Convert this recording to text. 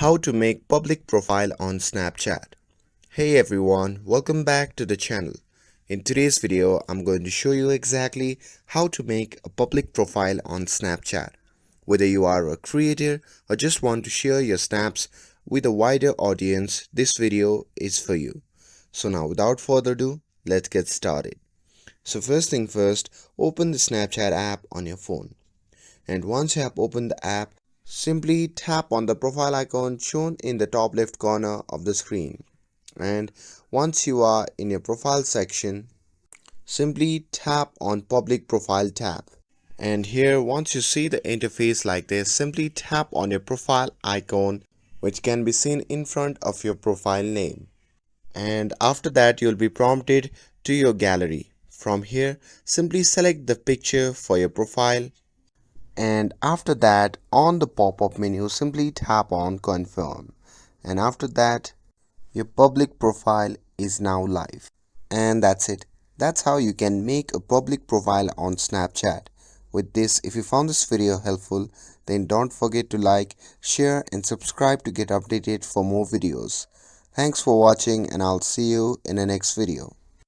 How to make public profile on Snapchat. Hey everyone, welcome back to the channel. In today's video, I'm going to show you exactly how to make a public profile on Snapchat. Whether you are a creator or just want to share your snaps with a wider audience, this video is for you. So now without further ado, let's get started. So first thing first, open the Snapchat app on your phone. And once you have opened the app, simply tap on the profile icon shown in the top left corner of the screen. And once you are in your profile section, simply tap on Public Profile tab. And here, once you see the interface like this, simply tap on your profile icon, which can be seen in front of your profile name. And after that, you'll be prompted to your gallery. From here, simply select the picture for your profile, and after that, on the pop-up menu, simply tap on confirm, and after that your public profile is now live. And that's it. That's how you can make a public profile on Snapchat. With this, if you found this video helpful, then don't forget to like, share and subscribe to get updated for more videos. Thanks for watching, and I'll see you in the next video.